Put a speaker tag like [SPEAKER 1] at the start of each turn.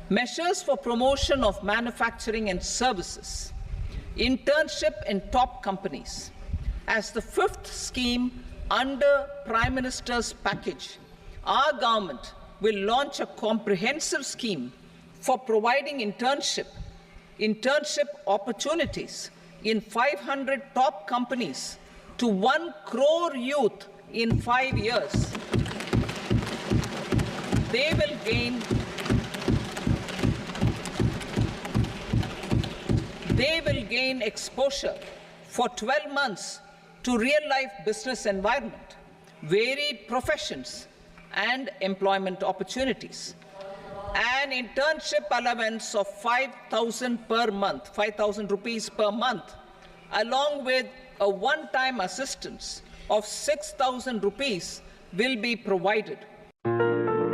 [SPEAKER 1] Measures for promotion of manufacturing and services. Internship in top companies. As the fifth scheme under Prime Minister's package, our government will launch a comprehensive scheme for providing internship opportunities in 500 top companies to 1 crore youth in 5 years. They will gain exposure for 12 months to real-life business environment, varied professions, and employment opportunities. An internship allowance of 5,000 per month, 5,000 rupees per month, along with a one-time assistance of 6,000 rupees will be provided.